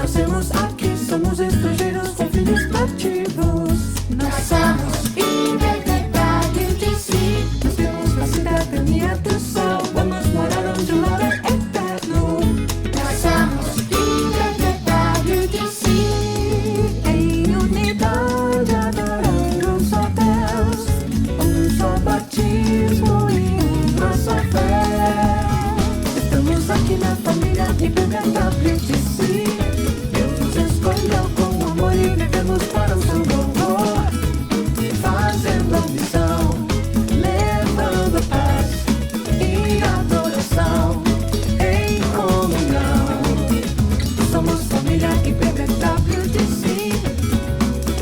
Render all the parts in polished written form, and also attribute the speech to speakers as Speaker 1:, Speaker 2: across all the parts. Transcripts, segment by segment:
Speaker 1: nascemos aqui, somos estrangeiros com filhos cativos. Nascemos independente de si, nós temos a cidadania do céu, vamos morar onde o lar é eterno. Nascemos independente de si, em unidade adorando um só Deus, um só batismo e uma só fé. Estamos aqui na família IBWTC. Deus nos escolheu com amor e vivemos para o seu louvor, fazendo a missão, levando paz e adoração em comunhão. Somos família IBWTC,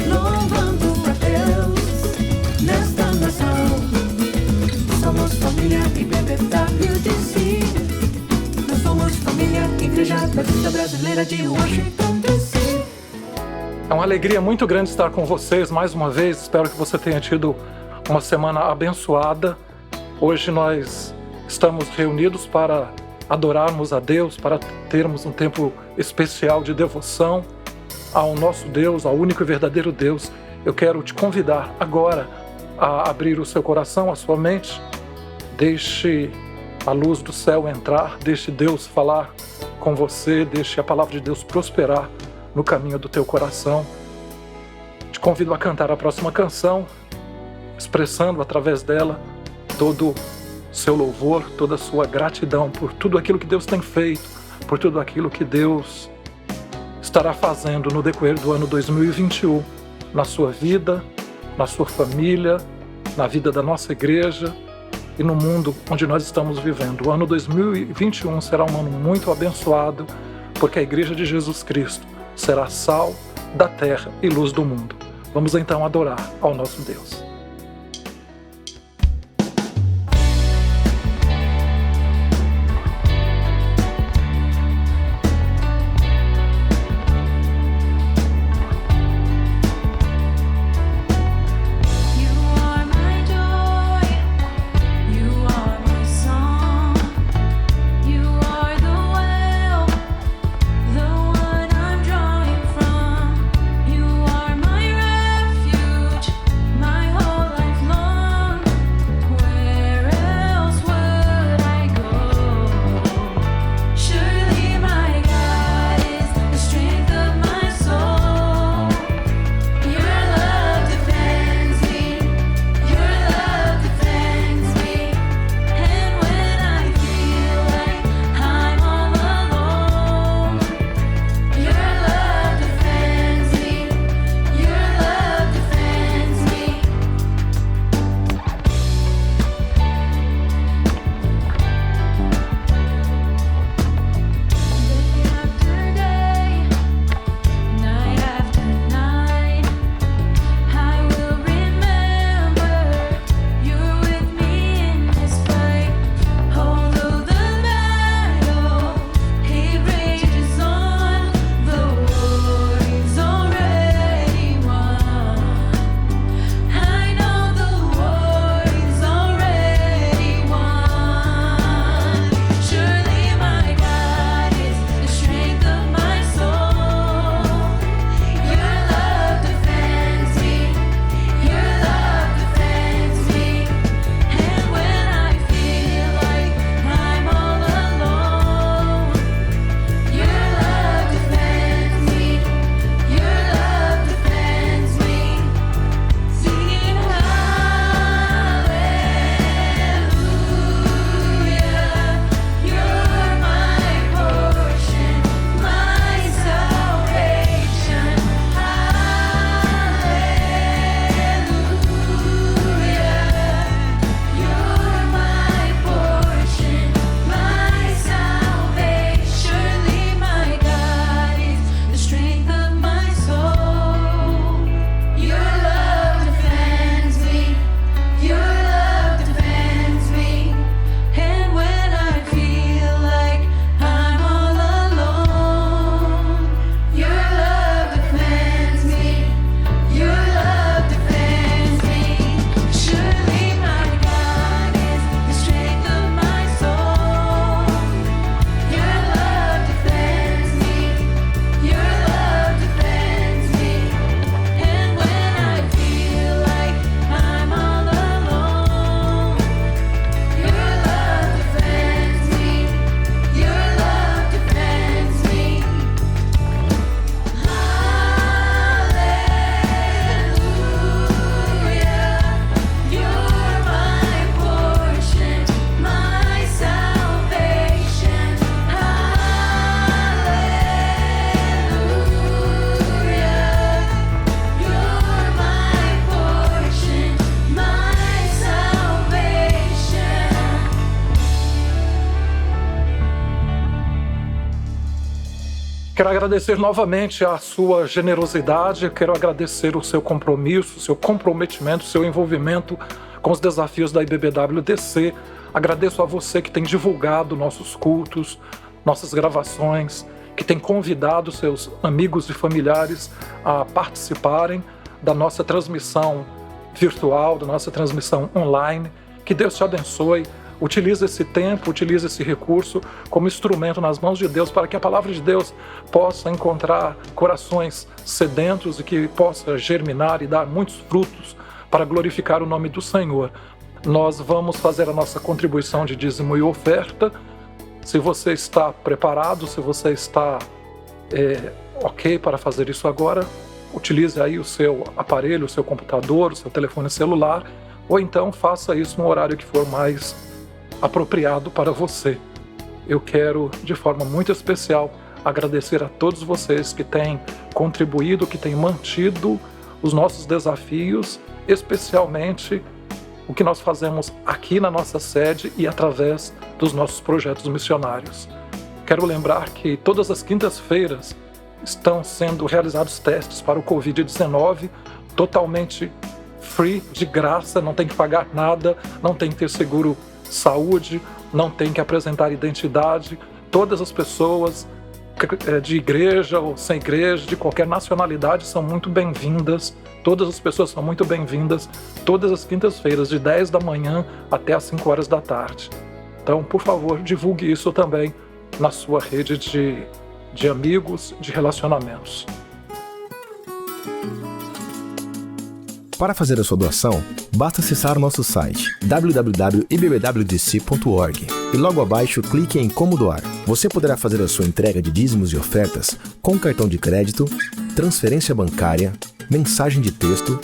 Speaker 1: louvando a Deus nesta nação. Somos família IBWTC, nós somos família Igreja Batista Brasileira de Washington DC.
Speaker 2: É uma alegria muito grande estar com vocês mais uma vez. Espero que você tenha tido uma semana abençoada. Hoje nós estamos reunidos para adorarmos a Deus, para termos um tempo especial de devoção ao nosso Deus, ao único e verdadeiro Deus. Eu quero te convidar agora a abrir o seu coração, a sua mente. Deixe a luz do céu entrar, deixe Deus falar com você, deixe a palavra de Deus prosperar no caminho do teu coração. Te convido a cantar a próxima canção, expressando através dela todo o seu louvor, toda a sua gratidão por tudo aquilo que Deus tem feito, por tudo aquilo que Deus estará fazendo no decorrer do ano 2021, na sua vida, na sua família, na vida da nossa igreja e no mundo onde nós estamos vivendo. O ano 2021 será um ano muito abençoado, porque a Igreja de Jesus Cristo será sal da terra e luz do mundo. Vamos então adorar ao nosso Deus.
Speaker 3: My heart
Speaker 2: Quero agradecer novamente a sua generosidade, quero agradecer o seu compromisso, o seu comprometimento, o seu envolvimento com os desafios da IBBWDC. Agradeço a você que tem divulgado nossos cultos, nossas gravações, que tem convidado seus amigos e familiares a participarem da nossa transmissão virtual, da nossa transmissão online. Que Deus te abençoe. Utilize esse tempo, utilize esse recurso como instrumento nas mãos de Deus para que a palavra de Deus possa encontrar corações sedentos e que possa germinar e dar muitos frutos para glorificar o nome do Senhor. Nós vamos fazer a nossa contribuição de dízimo e oferta. Se você está preparado, se você está ok para fazer isso agora, utilize aí o seu aparelho, o seu computador, o seu telefone celular, ou então faça isso no horário que for mais apropriado para você. Eu quero, de forma muito especial, agradecer a todos vocês que têm contribuído, que têm mantido os nossos desafios, especialmente o que nós fazemos aqui na nossa sede e através dos nossos projetos missionários. Quero lembrar que todas as quintas-feiras estão sendo realizados testes para o Covid-19, totalmente free, de graça, não tem que pagar nada, não tem que ter seguro saúde, não tem que apresentar identidade. Todas as pessoas de igreja ou sem igreja, de qualquer nacionalidade, são muito bem-vindas. Todas as pessoas são muito bem-vindas todas as quintas-feiras, de 10 da manhã até as 5 horas da tarde. Então, por favor, divulgue isso também na sua rede de amigos, de relacionamentos.
Speaker 3: Para fazer a sua doação, basta acessar o nosso site www.ibbwdc.org e logo abaixo clique em Como Doar. Você poderá fazer a sua entrega de dízimos e ofertas com cartão de crédito, transferência bancária, mensagem de texto,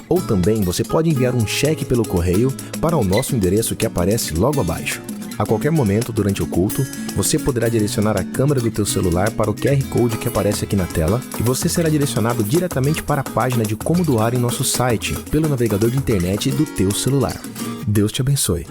Speaker 3: ou também você pode enviar um cheque pelo correio para o nosso endereço que aparece logo abaixo. A qualquer momento durante o culto, você poderá direcionar a câmera do teu celular para o QR Code que aparece aqui na tela e você será direcionado diretamente para a página de como doar em nosso site, pelo navegador de internet do teu celular. Deus te abençoe.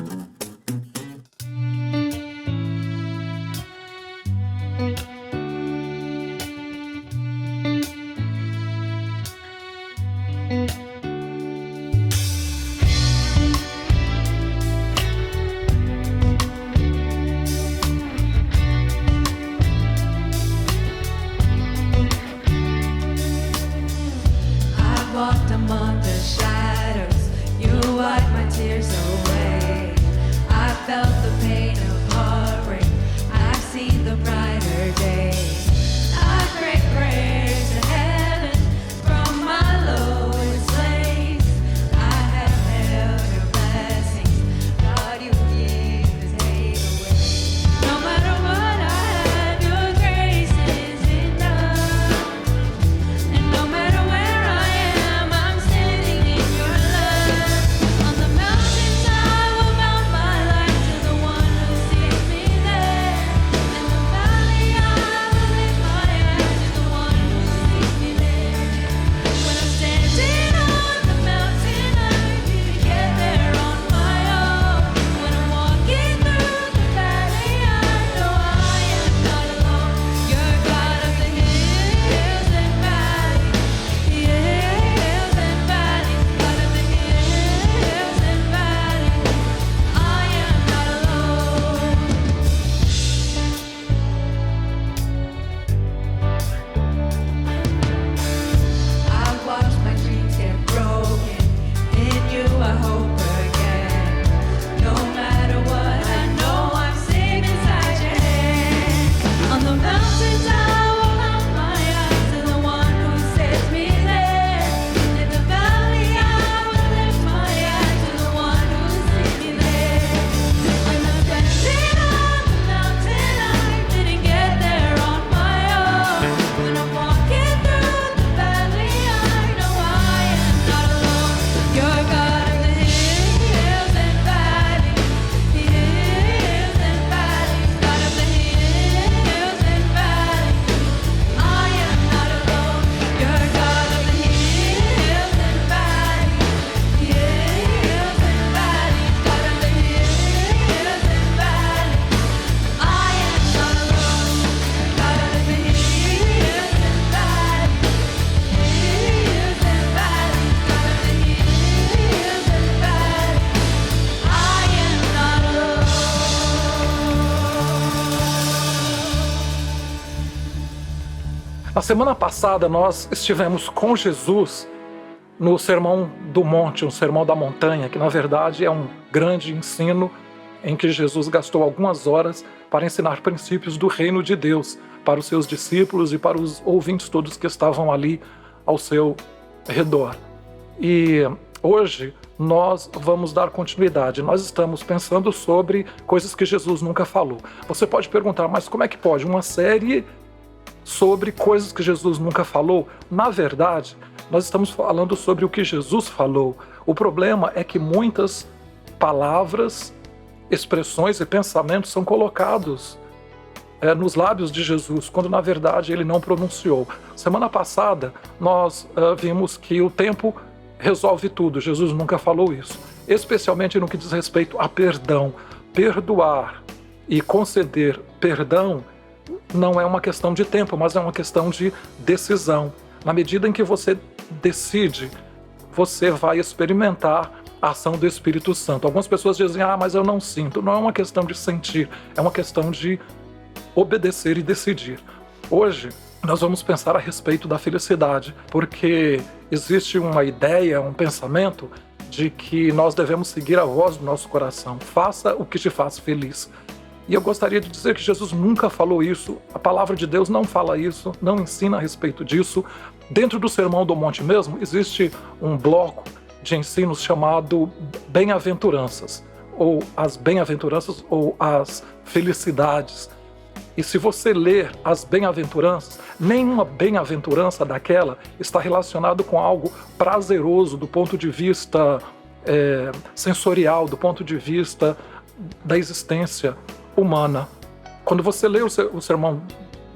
Speaker 1: Walked among the shadows, you wiped my tears away. I felt the pain of heartbreak, I've seen the brighter day. I pray prayers to heaven from my lowest place. I have held your blessings, God, you give His hate away. No matter what I have, your grace is enough. And no matter where I am, I'm standing in your love. On the mountains I will bow my life to the one who sees me there. In the valley I will
Speaker 2: Na semana passada nós estivemos com Jesus no Sermão do Monte, um Sermão da Montanha, que na verdade é um grande ensino em que Jesus gastou algumas horas para ensinar princípios do reino de Deus para os seus discípulos e para os ouvintes todos que estavam ali ao seu redor. E hoje nós vamos dar continuidade. Nós estamos pensando sobre coisas que Jesus nunca falou. Você pode perguntar, mas como é que pode? Uma série sobre coisas que Jesus nunca falou? Na verdade, nós estamos falando sobre o que Jesus falou. O problema é que muitas palavras, expressões e pensamentos são colocados nos lábios de Jesus, quando na verdade ele não pronunciou. Semana passada nós vimos que o tempo resolve tudo. Jesus nunca falou isso, especialmente no que diz respeito a perdão. Perdoar e conceder perdão não é uma questão de tempo, mas é uma questão de decisão. Na medida em que você decide, você vai experimentar a ação do Espírito Santo. Algumas pessoas dizem, mas eu não sinto. Não é uma questão de sentir, é uma questão de obedecer e decidir. Hoje nós vamos pensar a respeito da felicidade, porque existe uma ideia, um pensamento de que nós devemos seguir a voz do nosso coração. Faça o que te faz feliz. E eu gostaria de dizer que Jesus nunca falou isso, a palavra de Deus não fala isso, não ensina a respeito disso. Dentro do Sermão do Monte mesmo, existe um bloco de ensinos chamado bem-aventuranças, ou as bem-aventuranças, ou as felicidades. E se você ler as bem-aventuranças, nenhuma bem-aventurança daquela está relacionado com algo prazeroso do ponto de vista sensorial, do ponto de vista da existência humana. Quando você lê o Sermão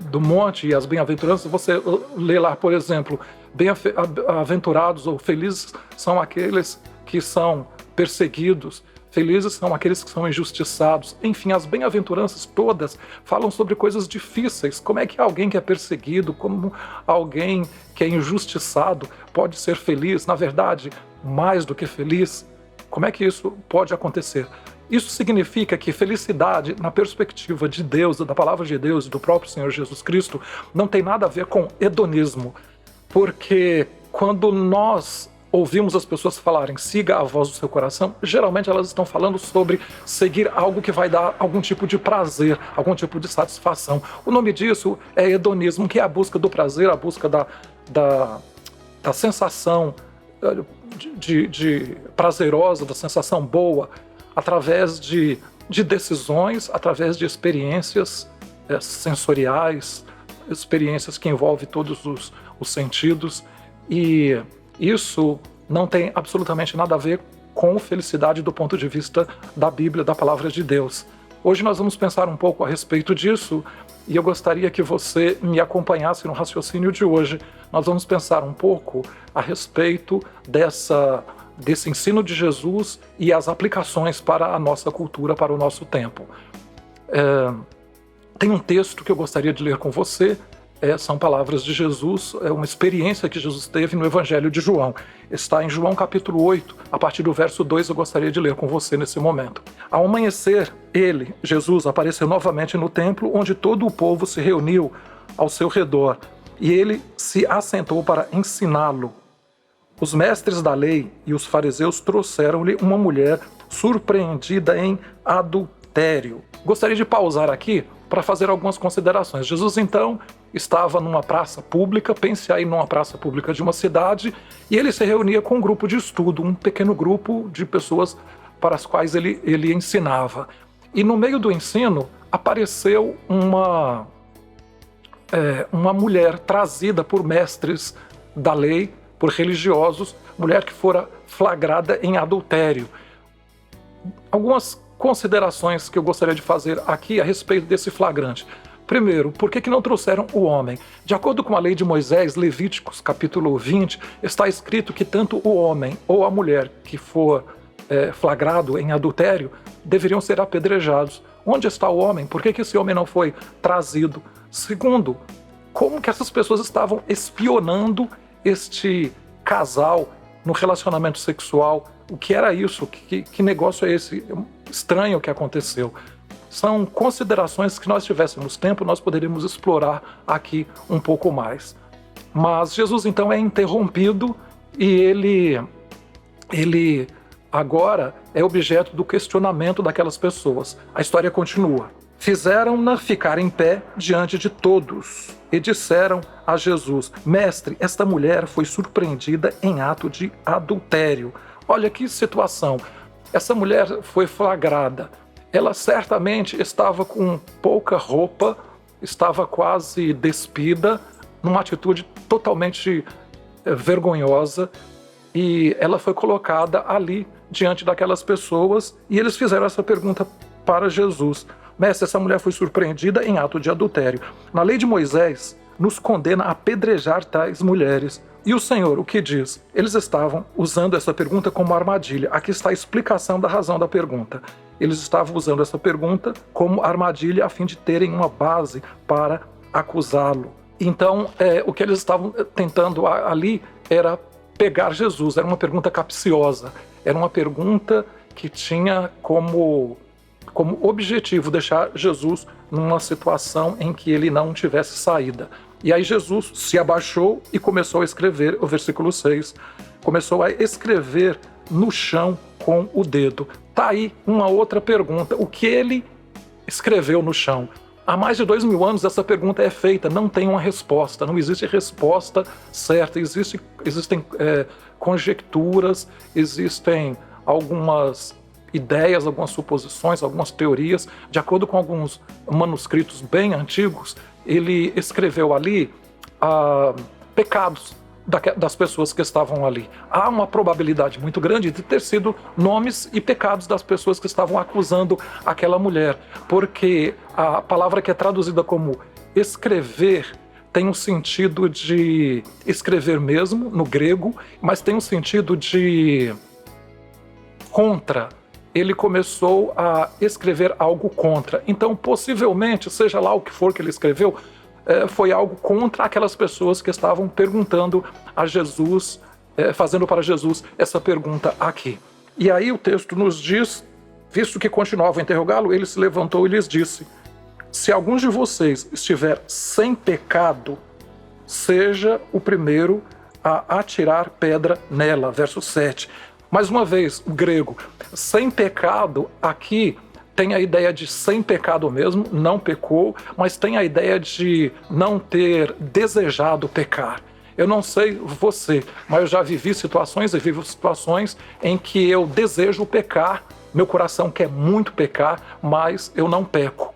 Speaker 2: do Monte e as bem-aventuranças, você lê lá, por exemplo, bem-aventurados ou felizes são aqueles que são perseguidos, felizes são aqueles que são injustiçados. Enfim, as bem-aventuranças todas falam sobre coisas difíceis. Como é que alguém que é perseguido, como alguém que é injustiçado pode ser feliz? Na verdade, mais do que feliz, como é que isso pode acontecer? Isso significa que felicidade, na perspectiva de Deus, da palavra de Deus e do próprio Senhor Jesus Cristo, não tem nada a ver com hedonismo. Porque quando nós ouvimos as pessoas falarem siga a voz do seu coração, geralmente elas estão falando sobre seguir algo que vai dar algum tipo de prazer, algum tipo de satisfação. O nome disso é hedonismo, que é a busca do prazer, a busca da sensação de prazerosa, da sensação boa, através de decisões, através de experiências sensoriais, experiências que envolvem todos os sentidos. E isso não tem absolutamente nada a ver com felicidade do ponto de vista da Bíblia, da palavra de Deus. Hoje nós vamos pensar um pouco a respeito disso e eu gostaria que você me acompanhasse no raciocínio de hoje. Nós vamos pensar um pouco a respeito desse ensino de Jesus e as aplicações para a nossa cultura, para o nosso tempo. Tem um texto que eu gostaria de ler com você, são palavras de Jesus, é uma experiência que Jesus teve no Evangelho de João. Está em João capítulo 8, a partir do verso 2 eu gostaria de ler com você nesse momento. Ao amanhecer, Jesus, apareceu novamente no templo, onde todo o povo se reuniu ao seu redor, e ele se assentou para ensiná-lo. Os mestres da lei e os fariseus trouxeram-lhe uma mulher surpreendida em adultério. Gostaria de pausar aqui para fazer algumas considerações. Jesus, então, estava numa praça pública, pense aí numa praça pública de uma cidade, e ele se reunia com um grupo de estudo, um pequeno grupo de pessoas para as quais ele ensinava. E no meio do ensino, apareceu uma mulher trazida por mestres da lei, por religiosos, mulher que fora flagrada em adultério. Algumas considerações que eu gostaria de fazer aqui a respeito desse flagrante. Primeiro, por que não trouxeram o homem? De acordo com a lei de Moisés, Levíticos, capítulo 20, está escrito que tanto o homem ou a mulher que for flagrado em adultério deveriam ser apedrejados. Onde está o homem? Por que esse homem não foi trazido? Segundo, como que essas pessoas estavam espionando este casal no relacionamento sexual? O que era isso? Que negócio é esse? Estranho o que aconteceu. são considerações que nós tivéssemos tempo, nós poderíamos explorar aqui um pouco mais. Mas Jesus então é interrompido e ele agora é objeto do questionamento daquelas pessoas. A história continua. Fizeram-na ficar em pé diante de todos e disseram a Jesus: Mestre, esta mulher foi surpreendida em ato de adultério. Olha que situação. Essa mulher foi flagrada. Ela certamente estava com pouca roupa, estava quase despida, numa atitude totalmente vergonhosa, e ela foi colocada ali diante daquelas pessoas, e eles fizeram essa pergunta para Jesus: Mestre, essa mulher foi surpreendida em ato de adultério. Na lei de Moisés, nos condena a apedrejar tais mulheres. E o Senhor, o que diz? Eles estavam usando essa pergunta como armadilha. Aqui está a explicação da razão da pergunta. Eles estavam usando essa pergunta como armadilha a fim de terem uma base para acusá-lo. Então, o que eles estavam tentando ali era pegar Jesus. Era uma pergunta capciosa. Era uma pergunta que tinha como objetivo deixar Jesus numa situação em que ele não tivesse saída. E aí Jesus se abaixou e começou a escrever, o versículo 6, começou a escrever no chão com o dedo. Tá aí uma outra pergunta: o que ele escreveu no chão? Há mais de 2000 anos essa pergunta é feita, não tem uma resposta, não existe resposta certa, existem conjecturas, existem algumas ideias, algumas suposições, algumas teorias. De acordo com alguns manuscritos bem antigos, ele escreveu ali pecados das pessoas que estavam ali. Há uma probabilidade muito grande de ter sido nomes e pecados das pessoas que estavam acusando aquela mulher, porque a palavra que é traduzida como escrever tem um sentido de escrever mesmo, no grego, mas tem um sentido de contra. Ele começou a escrever algo contra. Então, possivelmente, seja lá o que for que ele escreveu, foi algo contra aquelas pessoas que estavam perguntando a Jesus, fazendo para Jesus essa pergunta aqui. E aí o texto nos diz, visto que continuavam a interrogá-lo, ele se levantou e lhes disse: se algum de vocês estiver sem pecado, seja o primeiro a atirar pedra nela. Verso 7. Mais uma vez, o grego, sem pecado, aqui tem a ideia de sem pecado mesmo, não pecou, mas tem a ideia de não ter desejado pecar. Eu não sei você, mas eu já vivi situações e vivo situações em que eu desejo pecar, meu coração quer muito pecar, mas eu não peco.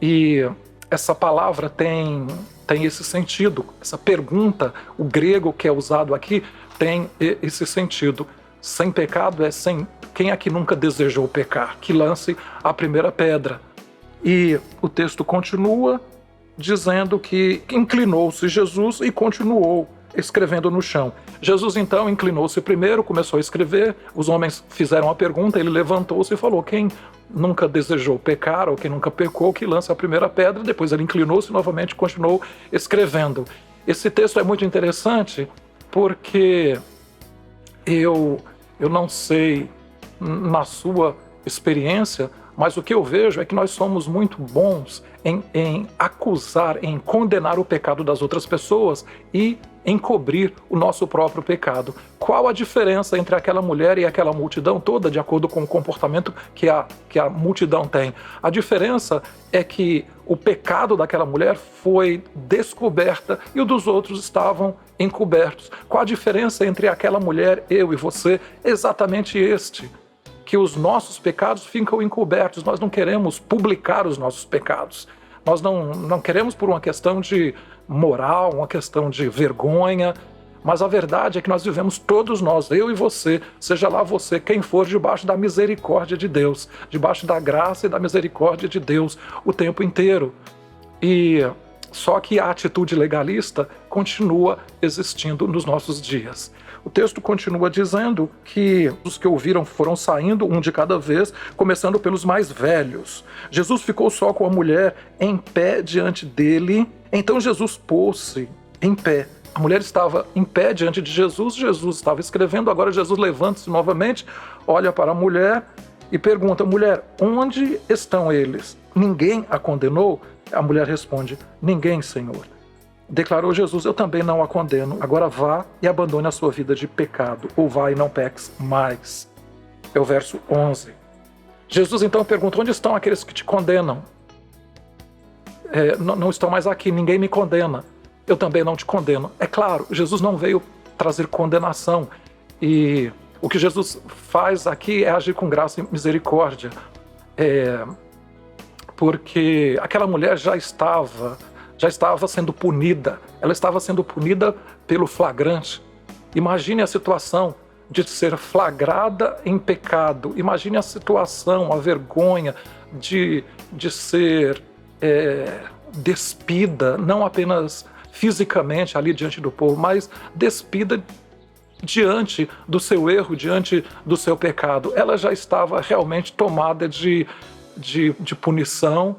Speaker 2: E essa palavra tem esse sentido, essa pergunta, o grego que é usado aqui tem esse sentido. Sem pecado é sem quem aqui nunca desejou pecar, que lance a primeira pedra. E o texto continua dizendo que inclinou-se Jesus e continuou escrevendo no chão. Jesus então inclinou-se primeiro, começou a escrever, os homens fizeram a pergunta, ele levantou-se e falou: quem nunca desejou pecar ou quem nunca pecou, que lance a primeira pedra. Depois ele inclinou-se novamente e continuou escrevendo. Esse texto é muito interessante porque eu não sei na sua experiência, mas o que eu vejo é que nós somos muito bons em acusar, em condenar o pecado das outras pessoas e encobrir o nosso próprio pecado. Qual a diferença entre aquela mulher e aquela multidão toda, de acordo com o comportamento que a multidão tem? A diferença é que o pecado daquela mulher foi descoberta e o dos outros estavam encobertos. Qual a diferença entre aquela mulher, eu e você? Exatamente este: que os nossos pecados ficam encobertos. Nós não queremos publicar os nossos pecados. Nós não queremos por uma questão de moral, uma questão de vergonha, mas a verdade é que nós vivemos todos nós, eu e você, seja lá você quem for, debaixo da misericórdia de Deus, debaixo da graça e da misericórdia de Deus o tempo inteiro. E só que a atitude legalista continua existindo nos nossos dias. O texto continua dizendo que os que ouviram foram saindo, um de cada vez, começando pelos mais velhos. Jesus ficou só com a mulher em pé diante dele. Então Jesus pôs-se em pé. A mulher estava em pé diante de Jesus, Jesus estava escrevendo. Agora Jesus levanta-se novamente, olha para a mulher e pergunta: mulher, onde estão eles? ninguém a condenou? A mulher responde: ninguém, Senhor. Declarou Jesus: eu também não a condeno. Agora vá e abandone a sua vida de pecado, ou vá e não peques mais. É o verso 11. Jesus então pergunta: onde estão aqueles que te condenam? Não estão mais aqui, ninguém me condena. Eu também não te condeno. É claro, Jesus não veio trazer condenação. E o que Jesus faz aqui é agir com graça e misericórdia. Porque aquela mulher já estava sendo punida. Ela estava sendo punida pelo flagrante. Imagine a situação de ser flagrada em pecado. Imagine a situação, a vergonha de ser despida, não apenas fisicamente ali diante do povo, mas despida diante do seu erro, diante do seu pecado. Ela já estava realmente tomada de punição,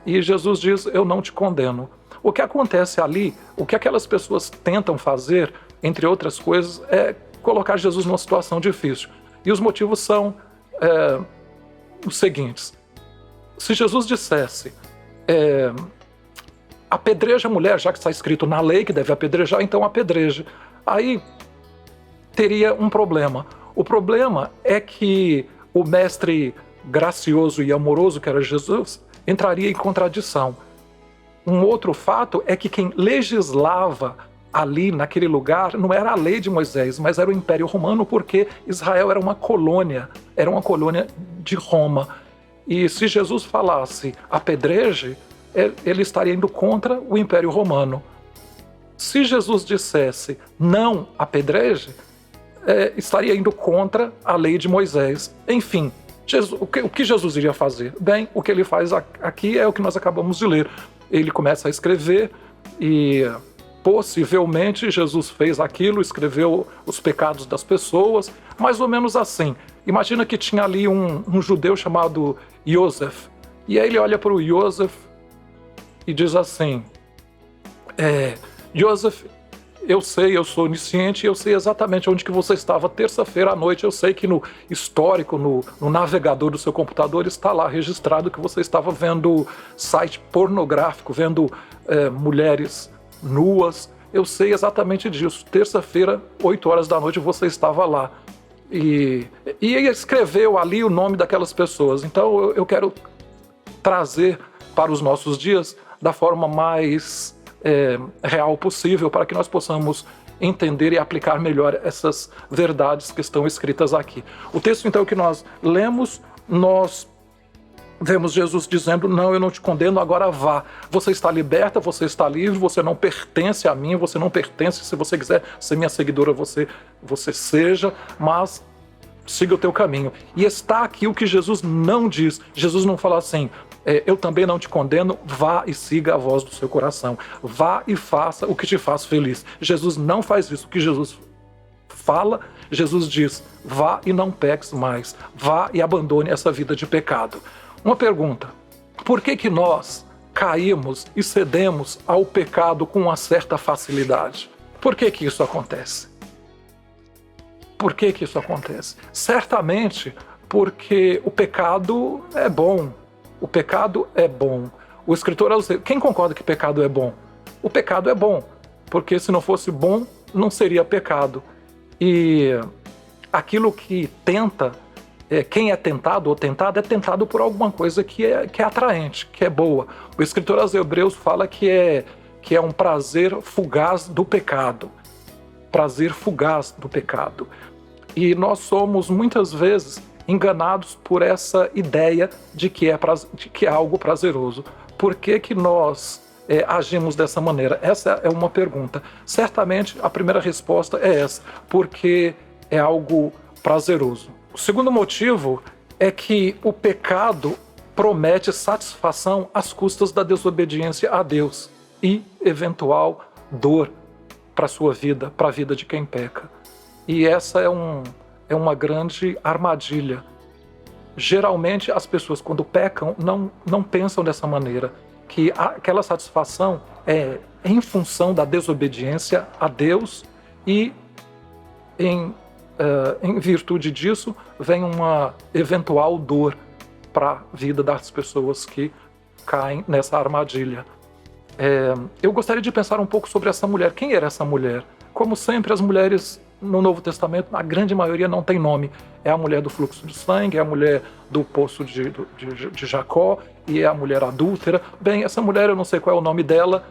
Speaker 2: e Jesus diz: eu não te condeno. O que acontece ali, o que aquelas pessoas tentam fazer, entre outras coisas, é colocar Jesus numa situação difícil. E os motivos são os seguintes: se Jesus dissesse apedreja a mulher, já que está escrito na lei que deve apedrejar, então apedreje. Aí teria um problema. O problema é que o mestre gracioso e amoroso, que era Jesus, entraria em contradição. Um outro fato é que quem legislava ali naquele lugar não era a lei de Moisés, mas era o Império Romano, porque Israel era uma colônia de Roma. E se Jesus falasse apedreje, ele estaria indo contra o Império Romano. Se Jesus dissesse não apedreje, estaria indo contra a lei de Moisés. Enfim, o que Jesus iria fazer? Bem, o que ele faz aqui é o que nós acabamos de ler. Ele começa a escrever e possivelmente Jesus fez aquilo, escreveu os pecados das pessoas, mais ou menos assim. Imagina que tinha ali um judeu chamado Yosef, e aí ele olha para o Yosef e diz assim: Yosef, eu sou onisciente, eu sei exatamente onde que você estava terça-feira à noite. Eu sei que no histórico, no navegador do seu computador, está lá registrado que você estava vendo site pornográfico, vendo mulheres nuas. Eu sei exatamente disso. Terça-feira, 8 horas da noite, você estava lá. E escreveu ali o nome daquelas pessoas. Então eu quero trazer para os nossos dias da forma mais real possível, para que nós possamos entender e aplicar melhor essas verdades que estão escritas aqui. O texto então que nós lemos, nós vemos Jesus dizendo: não, eu não te condeno, agora vá. Você está liberta, você está livre, você não pertence a mim, você não pertence. Se você quiser ser minha seguidora, você seja, mas siga o teu caminho. E está aqui o que Jesus não diz. Jesus não fala assim: eu também não te condeno, vá e siga a voz do seu coração. Vá e faça o que te faz feliz. Jesus não faz isso. O que Jesus fala, Jesus diz: vá e não peques mais. Vá e abandone essa vida de pecado. Uma pergunta: por que nós caímos e cedemos ao pecado com uma certa facilidade? Por que isso acontece? Por que isso acontece? Certamente porque o pecado é bom. O pecado é bom. O escritor, quem concorda que pecado é bom? O pecado é bom, porque se não fosse bom, não seria pecado. E aquilo que tenta, quem é tentado ou tentada, é tentado por alguma coisa que é atraente, que é boa. O escritor aos Hebreus fala que é um prazer fugaz do pecado. Prazer fugaz do pecado. E nós somos muitas vezes enganados por essa ideia de que é algo prazeroso. Por que nós agimos dessa maneira? Essa é uma pergunta. Certamente a primeira resposta é essa: porque é algo prazeroso. O segundo motivo é que o pecado promete satisfação às custas da desobediência a Deus e eventual dor para a sua vida, para a vida de quem peca. E essa é uma grande armadilha. Geralmente as pessoas, quando pecam, não pensam dessa maneira, que aquela satisfação é em função da desobediência a Deus, e em virtude disso vem uma eventual dor para a vida das pessoas que caem nessa armadilha. Eu gostaria de pensar um pouco sobre essa mulher. Quem era essa mulher? Como sempre, as mulheres no Novo Testamento, a grande maioria não tem nome. É a mulher do fluxo de sangue, é a mulher do poço de Jacó, e é a mulher adúltera. Bem, essa mulher, eu não sei qual é o nome dela,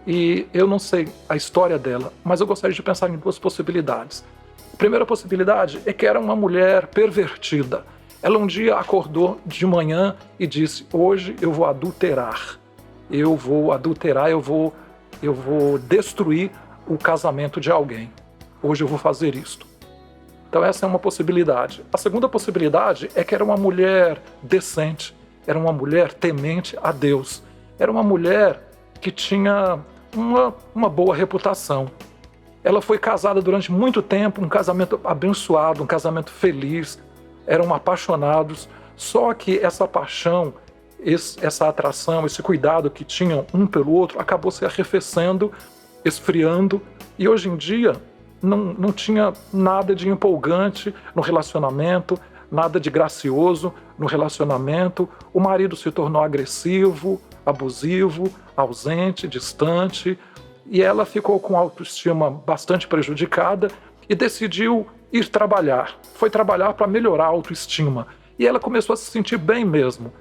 Speaker 2: e eu não sei a história dela, mas eu gostaria de pensar em duas possibilidades. A primeira possibilidade é que era uma mulher pervertida. Ela um dia acordou de manhã e disse: hoje eu vou adulterar. Eu vou adulterar, eu vou destruir o casamento de alguém. Hoje eu vou fazer isto. Então essa é uma possibilidade. A segunda possibilidade é que era uma mulher decente, era uma mulher temente a Deus. Era uma mulher que tinha uma boa reputação. Ela foi casada durante muito tempo, um casamento abençoado, um casamento feliz. Eram apaixonados, só que essa paixão, essa atração, esse cuidado que tinham um pelo outro acabou se arrefecendo, esfriando, e hoje em dia não tinha nada de empolgante no relacionamento, nada de gracioso no relacionamento. O marido se tornou agressivo, abusivo, ausente, distante, e ela ficou com a autoestima bastante prejudicada e decidiu ir trabalhar. Foi trabalhar para melhorar a autoestima. E ela começou a se sentir bem mesmo,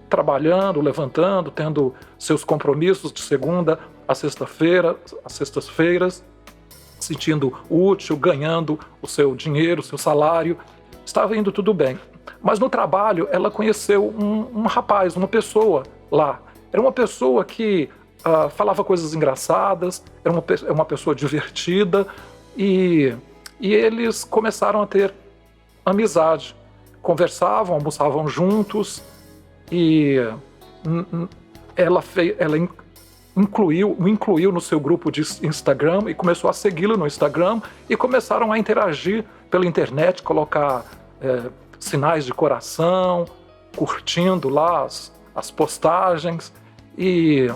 Speaker 2: trabalhando, levantando, tendo seus compromissos de segunda a sexta-feira, às sextas-feiras, sentindo útil, ganhando o seu dinheiro, o seu salário. Estava indo tudo bem. Mas no trabalho ela conheceu um rapaz, uma pessoa lá. Era uma pessoa que falava coisas engraçadas, era uma pessoa divertida, e eles começaram a ter amizade. Conversavam, almoçavam juntos, e ela me incluiu no seu grupo de Instagram e começou a segui-lo no Instagram, e começaram a interagir pela internet, colocar sinais de coração, curtindo lá as postagens, e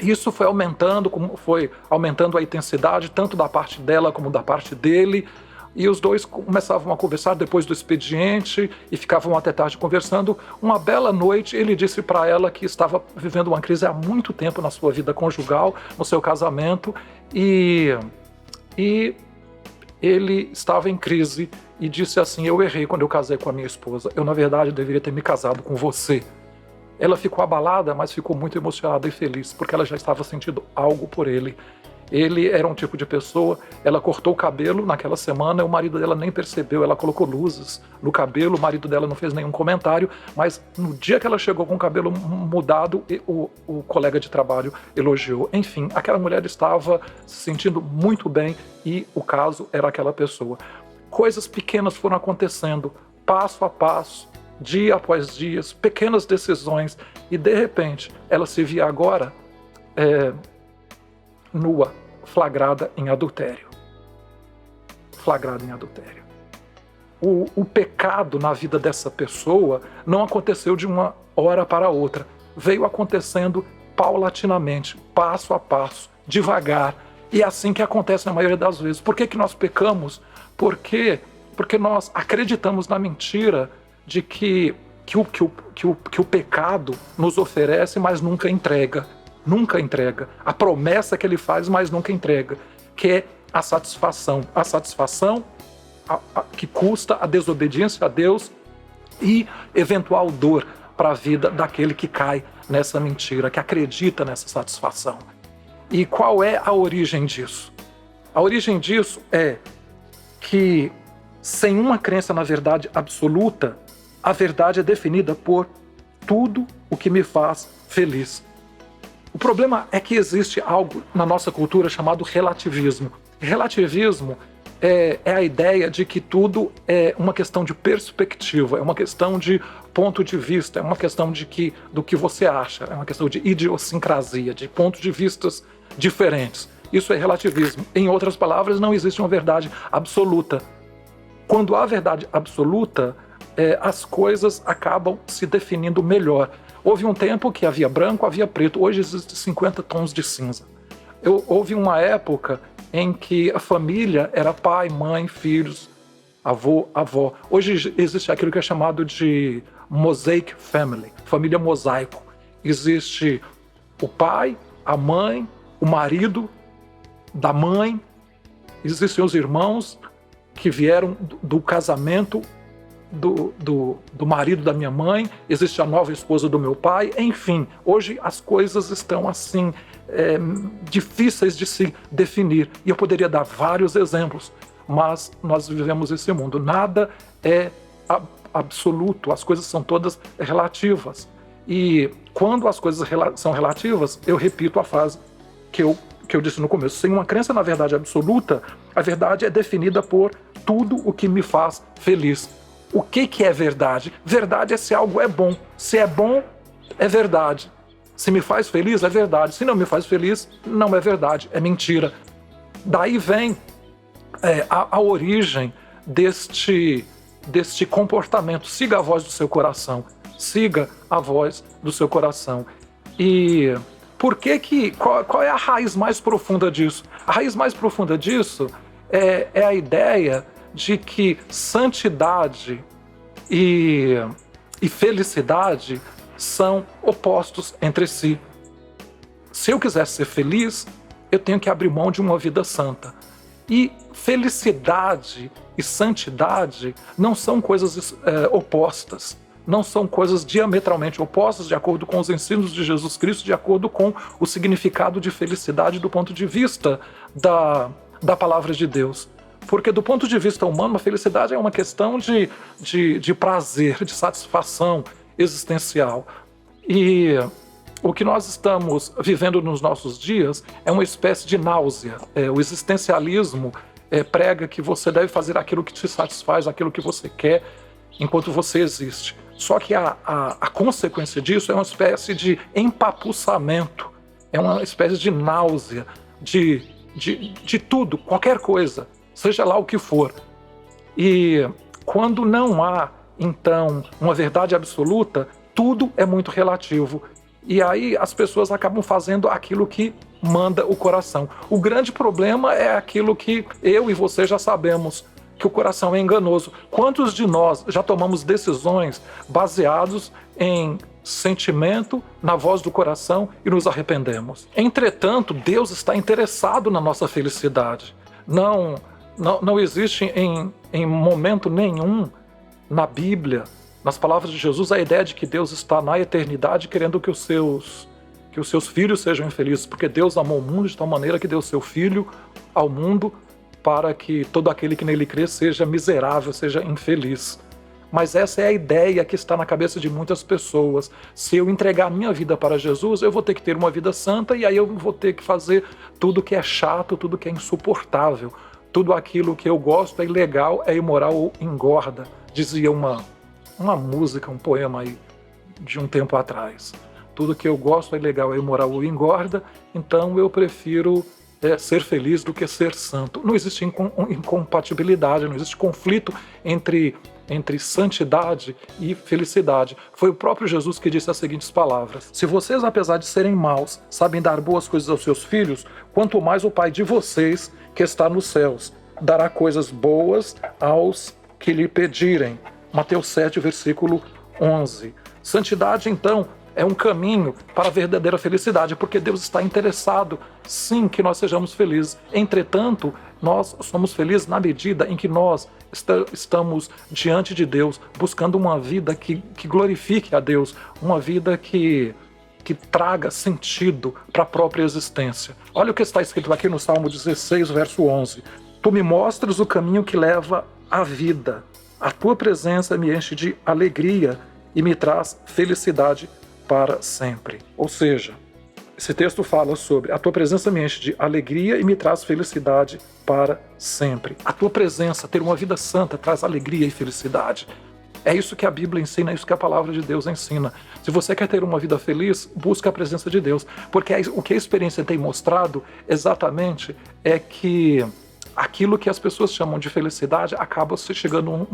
Speaker 2: isso foi aumentando a intensidade tanto da parte dela como da parte dele, e os dois começavam a conversar depois do expediente e ficavam até tarde conversando. Uma bela noite ele disse para ela que estava vivendo uma crise há muito tempo na sua vida conjugal, no seu casamento, e ele estava em crise e disse assim: eu errei quando eu casei com a minha esposa, eu na verdade deveria ter me casado com você. Ela ficou abalada, mas ficou muito emocionada e feliz, porque ela já estava sentindo algo por ele. Ele era um tipo de pessoa. Ela cortou o cabelo naquela semana, o marido dela nem percebeu, ela colocou luzes no cabelo, o marido dela não fez nenhum comentário, mas no dia que ela chegou com o cabelo mudado, o colega de trabalho elogiou. Enfim, aquela mulher estava se sentindo muito bem, e o caso era aquela pessoa. Coisas pequenas foram acontecendo, passo a passo, dia após dia, pequenas decisões, e de repente ela se via agora nua, flagrada em adultério. Flagrada em adultério. O pecado na vida dessa pessoa não aconteceu de uma hora para outra. Veio acontecendo paulatinamente, passo a passo, devagar. E é assim que acontece na maioria das vezes. Por que nós pecamos? Porque nós acreditamos na mentira de que o pecado nos oferece, mas nunca entrega. Nunca entrega. A promessa que ele faz, mas nunca entrega. Que é a satisfação. A satisfação que custa a desobediência a Deus e eventual dor para a vida daquele que cai nessa mentira, que acredita nessa satisfação. E qual é a origem disso? A origem disso é que, sem uma crença na verdade absoluta, a verdade é definida por tudo o que me faz feliz. O problema é que existe algo na nossa cultura chamado relativismo. Relativismo é a ideia de que tudo é uma questão de perspectiva, é uma questão de ponto de vista, é uma questão do que você acha, é uma questão de idiosincrasia, de pontos de vistas diferentes. Isso é relativismo. Em outras palavras, não existe uma verdade absoluta. Quando há verdade absoluta, as coisas acabam se definindo melhor. Houve um tempo que havia branco, havia preto. Hoje existem 50 tons de cinza. Houve uma época em que a família era pai, mãe, filhos, avô, avó. Hoje existe aquilo que é chamado de mosaic family, família mosaico. Existe o pai, a mãe, o marido da mãe, existem os irmãos que vieram do casamento do marido da minha mãe, existe a nova esposa do meu pai, enfim, hoje as coisas estão assim, difíceis de se definir, e eu poderia dar vários exemplos, mas nós vivemos esse mundo, nada é absoluto, as coisas são todas relativas, e quando as coisas são relativas, eu repito a frase que eu disse no começo, sem uma crença na verdade absoluta, a verdade é definida por tudo o que me faz feliz. O que é verdade? Verdade é se algo é bom. Se é bom, é verdade. Se me faz feliz, é verdade. Se não me faz feliz, não é verdade, é mentira. Daí vem a origem deste comportamento. Siga a voz do seu coração. Siga a voz do seu coração. E qual é a raiz mais profunda disso? A raiz mais profunda disso é a ideia de que santidade e felicidade são opostos entre si. Se eu quiser ser feliz, eu tenho que abrir mão de uma vida santa. E felicidade e santidade não são coisas opostas. Não são coisas diametralmente opostas, de acordo com os ensinos de Jesus Cristo, de acordo com o significado de felicidade do ponto de vista da palavra de Deus. Porque do ponto de vista humano, a felicidade é uma questão de prazer, de satisfação existencial. E o que nós estamos vivendo nos nossos dias é uma espécie de náusea. O existencialismo prega que você deve fazer aquilo que te satisfaz, aquilo que você quer, enquanto você existe. Só que a consequência disso é uma espécie de empapuçamento, é uma espécie de náusea, de tudo, qualquer coisa, seja lá o que for. E quando não há, então, uma verdade absoluta, tudo é muito relativo. E aí as pessoas acabam fazendo aquilo que manda o coração. O grande problema é aquilo que eu e você já sabemos, que o coração é enganoso. Quantos de nós já tomamos decisões baseados em sentimento, na voz do coração e nos arrependemos? Entretanto, Deus está interessado na nossa felicidade. Não existe em momento nenhum na Bíblia, nas palavras de Jesus, a ideia de que Deus está na eternidade querendo que os seus filhos sejam infelizes, porque Deus amou o mundo de tal maneira que deu seu Filho ao mundo para que todo aquele que nele crê seja miserável, seja infeliz. Mas essa é a ideia que está na cabeça de muitas pessoas. Se eu entregar minha vida para Jesus, eu vou ter que ter uma vida santa e aí eu vou ter que fazer tudo que é chato, tudo que é insuportável. Tudo aquilo que eu gosto é ilegal, é imoral ou engorda, dizia uma música, um poema aí de um tempo atrás. Tudo que eu gosto é ilegal, é imoral ou engorda, então eu prefiro ser feliz do que ser santo. Não existe incompatibilidade, não existe conflito entre santidade e felicidade. Foi o próprio Jesus que disse as seguintes palavras: se vocês, apesar de serem maus, sabem dar boas coisas aos seus filhos, quanto mais o Pai de vocês, que está nos céus, dará coisas boas aos que lhe pedirem. Mateus 7, versículo 11. Santidade, então, é um caminho para a verdadeira felicidade, porque Deus está interessado, sim, que nós sejamos felizes. Entretanto, nós somos felizes na medida em que nós estamos diante de Deus, buscando uma vida que glorifique a Deus, uma vida que traga sentido para a própria existência. Olha o que está escrito aqui no Salmo 16, verso 11. Tu me mostras o caminho que leva à vida. A tua presença me enche de alegria e me traz felicidade para sempre. Ou seja, esse texto fala sobre a tua presença me enche de alegria e me traz felicidade para sempre. A tua presença, ter uma vida santa, traz alegria e felicidade. É isso que a Bíblia ensina, é isso que a palavra de Deus ensina. Se você quer ter uma vida feliz, busca a presença de Deus. Porque o que a experiência tem mostrado exatamente é que aquilo que as pessoas chamam de felicidade acaba se chegando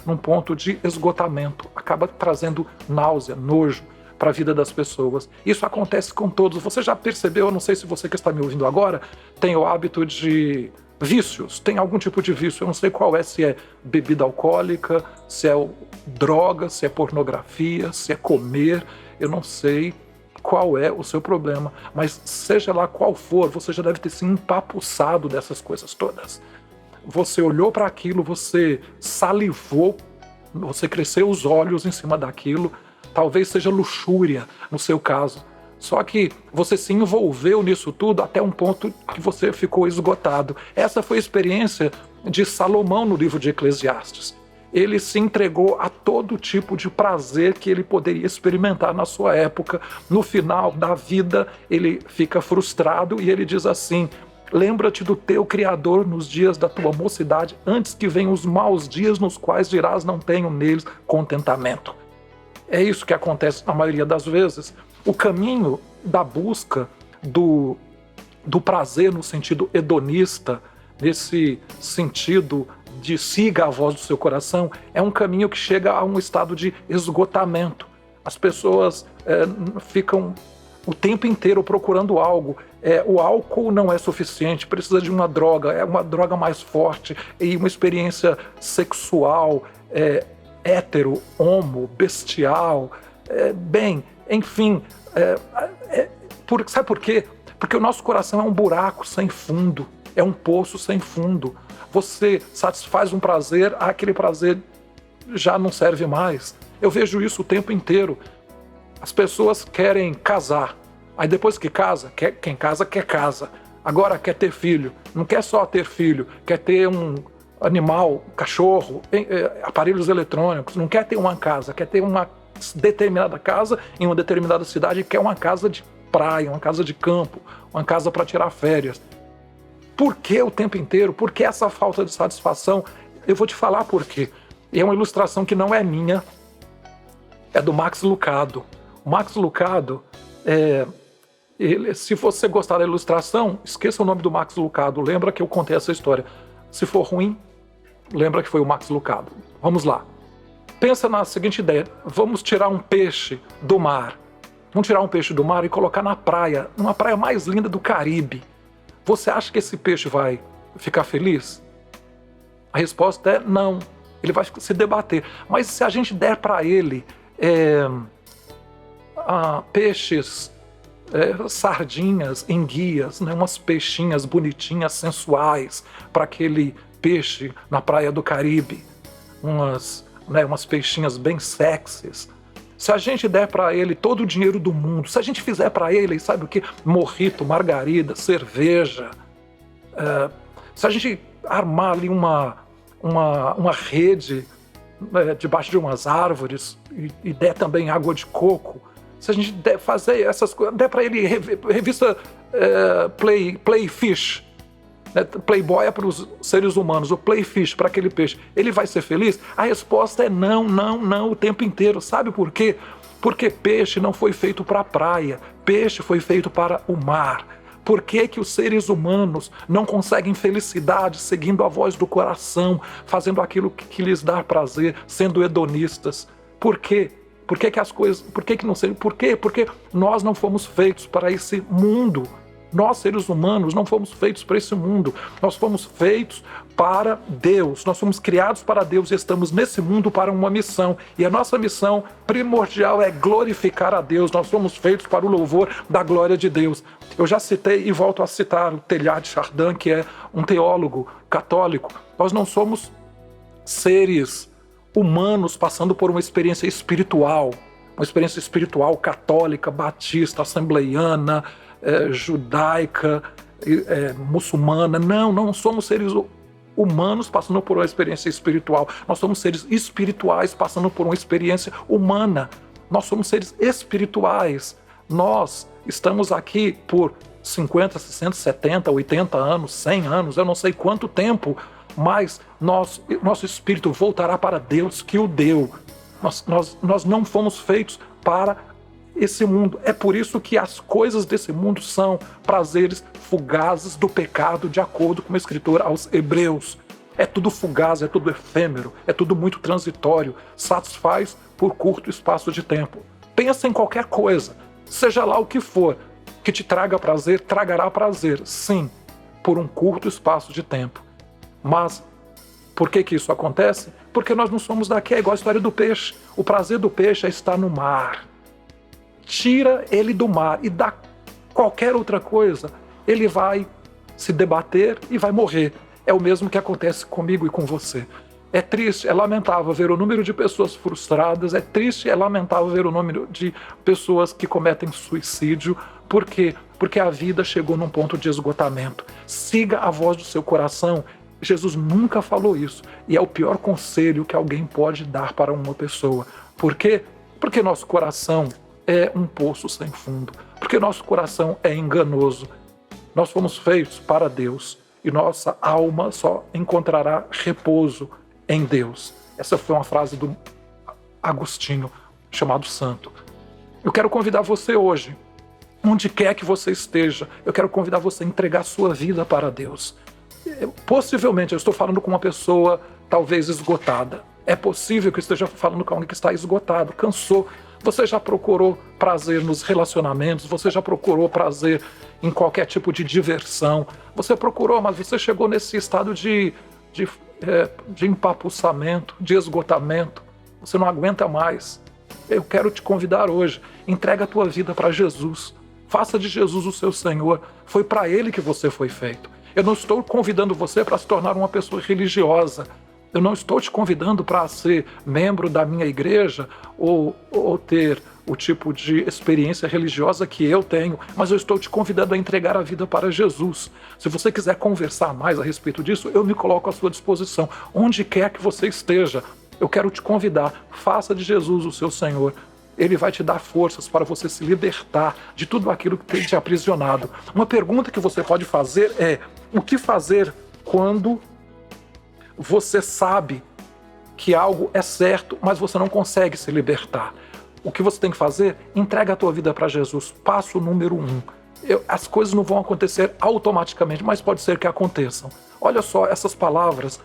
Speaker 2: num ponto de esgotamento, acaba trazendo náusea, nojo para a vida das pessoas. Isso acontece com todos. Você já percebeu, eu não sei se você que está me ouvindo agora tem o hábito de vícios, tem algum tipo de vício, eu não sei qual é, se é bebida alcoólica, se é droga, se é pornografia, se é comer, eu não sei qual é o seu problema, mas seja lá qual for, você já deve ter se empapuçado dessas coisas todas. Você olhou para aquilo, você salivou, você cresceu os olhos em cima daquilo, talvez seja luxúria no seu caso. Só que você se envolveu nisso tudo até um ponto que você ficou esgotado. Essa foi a experiência de Salomão no livro de Eclesiastes. Ele se entregou a todo tipo de prazer que ele poderia experimentar na sua época. No final da vida, ele fica frustrado e ele diz assim: lembra-te do teu Criador nos dias da tua mocidade, antes que venham os maus dias nos quais dirás não tenho neles contentamento. É isso que acontece na maioria das vezes. O caminho da busca do prazer no sentido hedonista, nesse sentido de siga a voz do seu coração, é um caminho que chega a um estado de esgotamento. As pessoas ficam o tempo inteiro procurando algo. O álcool não é suficiente, precisa de uma droga mais forte, e uma experiência sexual, hétero, homo, bestial, enfim. Sabe por quê? Porque o nosso coração é um buraco sem fundo, é um poço sem fundo. Você satisfaz um prazer, aquele prazer já não serve mais. Eu vejo isso o tempo inteiro. As pessoas querem casar, aí depois que casa, quem casa quer casa. Agora quer ter filho, não quer só ter filho, quer ter um animal, cachorro, aparelhos eletrônicos, não quer ter uma casa, quer ter uma determinada casa em uma determinada cidade, quer uma casa de praia, uma casa de campo, uma casa para tirar férias. Por que o tempo inteiro? Por que essa falta de satisfação? Eu vou te falar por quê. E é uma ilustração que não é minha, é do Max Lucado. O Max Lucado, se você gostar da ilustração, esqueça o nome do Max Lucado, lembra que eu contei essa história. Se for ruim, lembra que foi o Max Lucado. Vamos lá. Pensa na seguinte ideia: vamos tirar um peixe do mar. Vamos tirar um peixe do mar e colocar na praia, numa praia mais linda do Caribe. Você acha que esse peixe vai ficar feliz? A resposta é não. Ele vai se debater. Mas se a gente der para ele peixes, sardinhas, enguias, né, umas peixinhas bonitinhas, sensuais, para aquele peixe na praia do Caribe, umas peixinhas bem sexys. Se a gente der para ele todo o dinheiro do mundo, se a gente fizer para ele, sabe o que? Mojito, margarida, cerveja. Se a gente armar ali uma rede debaixo de umas árvores e der também água de coco, se a gente der fazer essas coisas, der para ele revista Playfish, né? Playboy é para os seres humanos, o Playfish para aquele peixe, ele vai ser feliz? A resposta é não, não, não, o tempo inteiro. Sabe por quê? Porque peixe não foi feito para a praia, peixe foi feito para o mar. Por que que os seres humanos não conseguem felicidade seguindo a voz do coração, fazendo aquilo que lhes dá prazer, sendo hedonistas? Por quê? Por que que as coisas, por que que não sei? Por quê? Porque nós não fomos feitos para esse mundo. Nós, seres humanos, não fomos feitos para esse mundo. Nós fomos feitos para Deus. Nós fomos criados para Deus e estamos nesse mundo para uma missão. E a nossa missão primordial é glorificar a Deus. Nós fomos feitos para o louvor da glória de Deus. Eu já citei e volto a citar o Teilhard de Chardin, que é um teólogo católico. Nós não somos seres humanos passando por uma experiência espiritual católica, batista, assembleiana, judaica, muçulmana. Não somos seres humanos passando por uma experiência espiritual. Nós somos seres espirituais passando por uma experiência humana. Nós somos seres espirituais. Nós estamos aqui por 50, 60, 70, 80 anos, 100 anos, eu não sei quanto tempo, mas nosso espírito voltará para Deus que o deu. Nós não fomos feitos para esse mundo. É por isso que as coisas desse mundo são prazeres fugazes do pecado, de acordo com o escritor aos Hebreus. É tudo fugaz, é tudo efêmero, é tudo muito transitório, satisfaz por curto espaço de tempo. Pensa em qualquer coisa, seja lá o que for, que te traga prazer, tragará prazer, sim, por um curto espaço de tempo. Mas por que isso acontece? Porque nós não somos daqui, é igual a história do peixe. O prazer do peixe é estar no mar. tira ele do mar e dá qualquer outra coisa, ele vai se debater e vai morrer. É o mesmo que acontece comigo e com você. É triste, é lamentável ver o número de pessoas frustradas, é triste, é lamentável ver o número de pessoas que cometem suicídio. Por quê? Porque a vida chegou num ponto de esgotamento. Siga a voz do seu coração. Jesus nunca falou isso. E é o pior conselho que alguém pode dar para uma pessoa. Por quê? Porque nosso coração é um poço sem fundo. Porque nosso coração é enganoso. Nós fomos feitos para Deus. E nossa alma só encontrará repouso em Deus. Essa foi uma frase do Agostinho, chamado Santo. Eu quero convidar você hoje, onde quer que você esteja, eu quero convidar você a entregar sua vida para Deus. Possivelmente eu estou falando com uma pessoa talvez esgotada. É possível que eu esteja falando com alguém que está esgotado, cansou. Você já procurou prazer nos relacionamentos, você já procurou prazer em qualquer tipo de diversão. Você procurou, mas você chegou nesse estado de empapuçamento, de esgotamento. Você não aguenta mais. Eu quero te convidar hoje. Entrega a tua vida para Jesus. Faça de Jesus o seu Senhor. Foi para Ele que você foi feito. Eu não estou convidando você para se tornar uma pessoa religiosa. Eu não estou te convidando para ser membro da minha igreja ou ter o tipo de experiência religiosa que eu tenho, mas eu estou te convidando a entregar a vida para Jesus. Se você quiser conversar mais a respeito disso, eu me coloco à sua disposição. Onde quer que você esteja, eu quero te convidar. Faça de Jesus o seu Senhor. Ele vai te dar forças para você se libertar de tudo aquilo que tem te aprisionado. Uma pergunta que você pode fazer é: o que fazer quando você sabe que algo é certo, mas você não consegue se libertar? O que você tem que fazer? Entrega a tua vida para Jesus. Passo número 1. As coisas não vão acontecer automaticamente, mas pode ser que aconteçam. Olha só essas palavras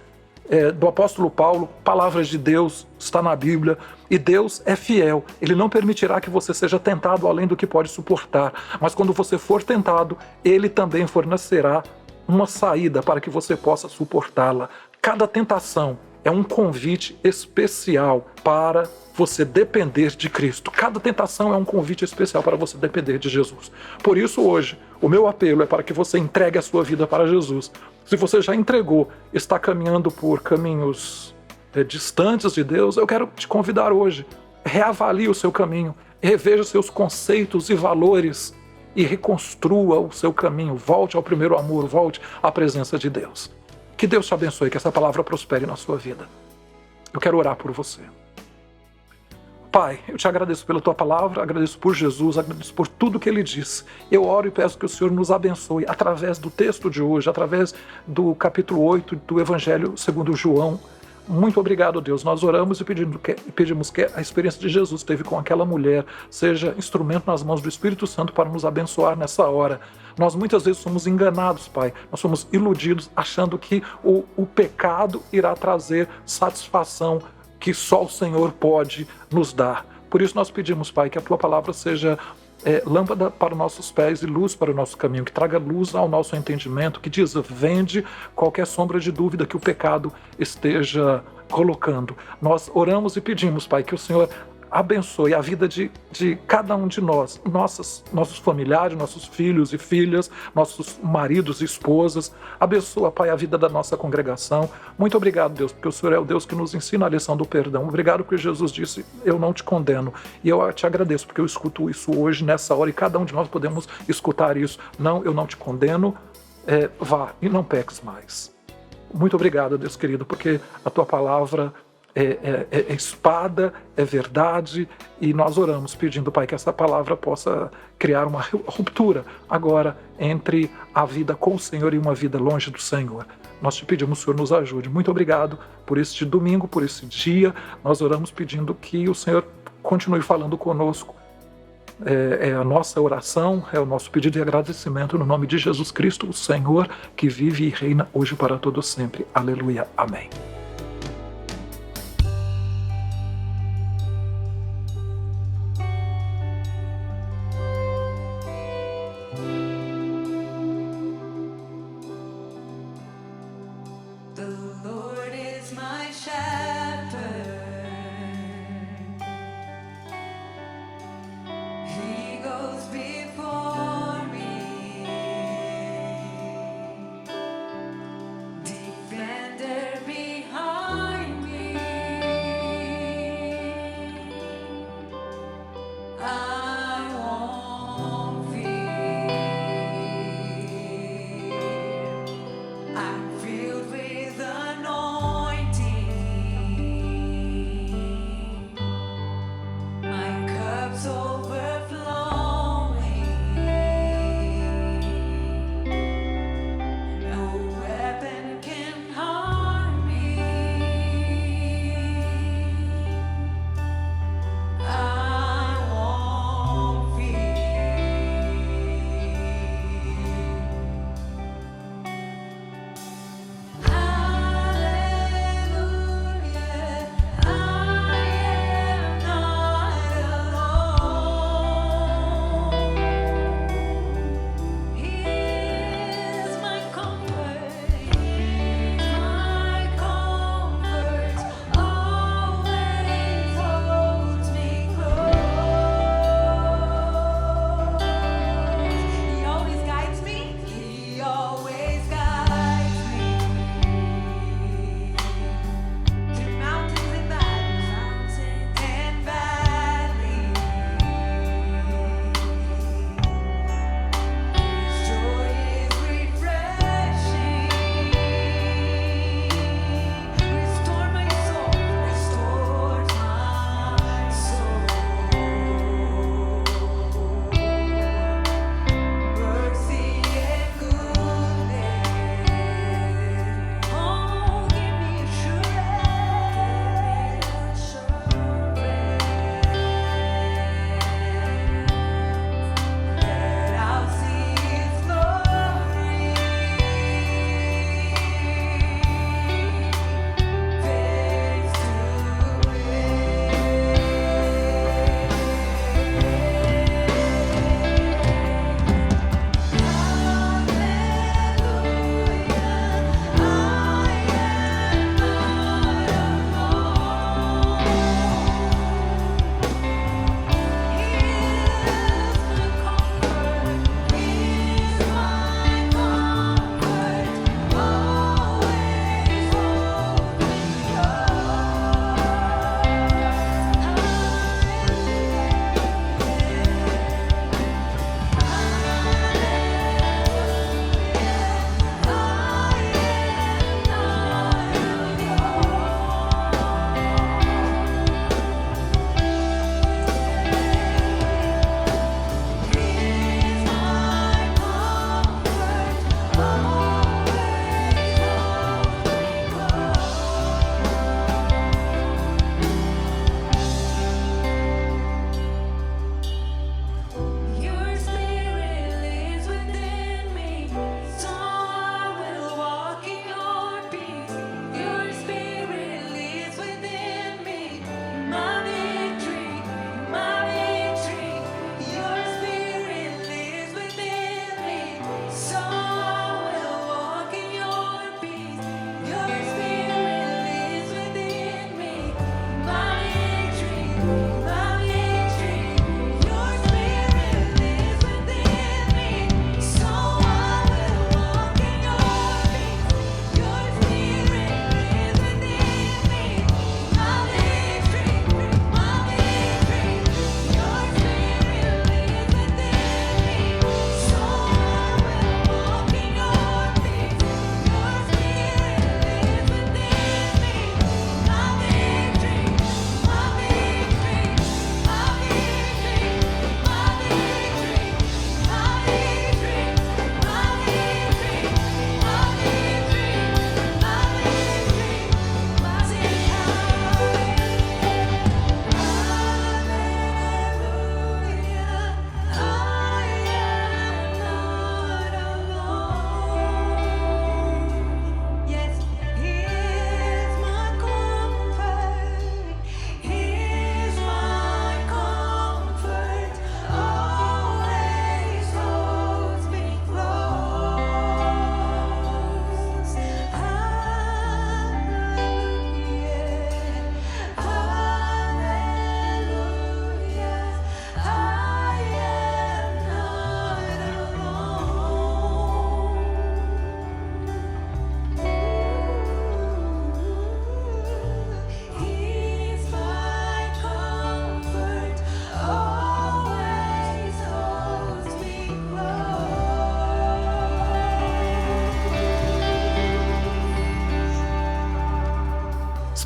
Speaker 2: do apóstolo Paulo, palavras de Deus, está na Bíblia, e Deus é fiel. Ele não permitirá que você seja tentado além do que pode suportar, mas quando você for tentado, Ele também fornecerá uma saída para que você possa suportá-la. Cada tentação é um convite especial para você depender de Cristo. Cada tentação é um convite especial para você depender de Jesus. Por isso hoje, o meu apelo é para que você entregue a sua vida para Jesus. Se você já entregou, está caminhando por caminhos distantes de Deus, eu quero te convidar hoje. Reavalie o seu caminho, reveja seus conceitos e valores e reconstrua o seu caminho. Volte ao primeiro amor, volte à presença de Deus. Que Deus te abençoe, que essa palavra prospere na sua vida. Eu quero orar por você. Pai, eu te agradeço pela tua palavra, agradeço por Jesus, agradeço por tudo que Ele disse. Eu oro e peço que o Senhor nos abençoe através do texto de hoje, através do capítulo 8 do Evangelho segundo João. Muito obrigado, Deus. Nós oramos e pedimos que a experiência de Jesus teve com aquela mulher seja instrumento nas mãos do Espírito Santo para nos abençoar nessa hora. Nós muitas vezes somos enganados, Pai. Nós somos iludidos achando que o pecado irá trazer satisfação que só o Senhor pode nos dar. Por isso nós pedimos, Pai, que a Tua palavra seja lâmpada para os nossos pés e luz para o nosso caminho, que traga luz ao nosso entendimento, que desvende qualquer sombra de dúvida que o pecado esteja colocando. Nós oramos e pedimos, Pai, que o Senhor abençoe a vida de cada um de nós, nossos familiares, nossos filhos e filhas, nossos maridos e esposas. Abençoa, Pai, a vida da nossa congregação. Muito obrigado, Deus, porque o Senhor é o Deus que nos ensina a lição do perdão. Obrigado porque Jesus disse: eu não te condeno. E eu te agradeço porque eu escuto isso hoje, nessa hora, e cada um de nós podemos escutar isso. Não, eu não te condeno, vá e não peques mais. Muito obrigado, Deus querido, porque a tua palavra é espada, é verdade, e nós oramos pedindo, Pai, que essa palavra possa criar uma ruptura agora entre a vida com o Senhor e uma vida longe do Senhor. Nós te pedimos, o Senhor nos ajude. Muito obrigado por este domingo, por esse dia. Nós oramos pedindo que o Senhor continue falando conosco. É a nossa oração, é o nosso pedido de agradecimento no nome de Jesus Cristo, o Senhor, que vive e reina hoje para todo sempre. Aleluia. Amém.
Speaker 1: He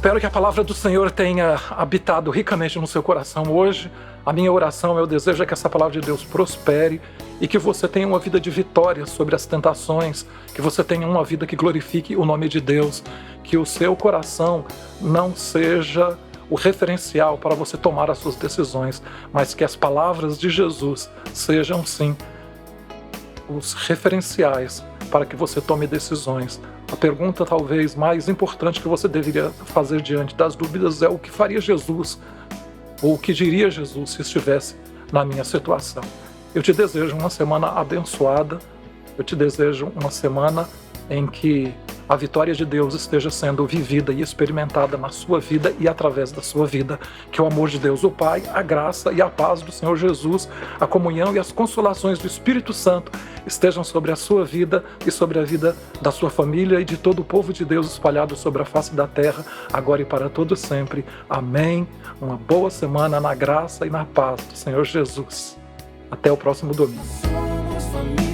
Speaker 2: Espero que a palavra do Senhor tenha habitado ricamente no seu coração hoje. A minha oração, meu desejo é que essa palavra de Deus prospere e que você tenha uma vida de vitória sobre as tentações, que você tenha uma vida que glorifique o nome de Deus, que o seu coração não seja o referencial para você tomar as suas decisões, mas que as palavras de Jesus sejam sim os referenciais para que você tome decisões. A pergunta talvez mais importante que você deveria fazer diante das dúvidas é: o que faria Jesus? Ou o que diria Jesus se estivesse na minha situação? Eu te desejo uma semana abençoada, eu te desejo uma semana em que a vitória de Deus esteja sendo vivida e experimentada na sua vida e através da sua vida. Que o amor de Deus, o Pai, a graça e a paz do Senhor Jesus, a comunhão e as consolações do Espírito Santo estejam sobre a sua vida e sobre a vida da sua família e de todo o povo de Deus espalhado sobre a face da terra, agora e para todo sempre. Amém. Uma boa semana na graça e na paz do Senhor Jesus. Até o próximo domingo.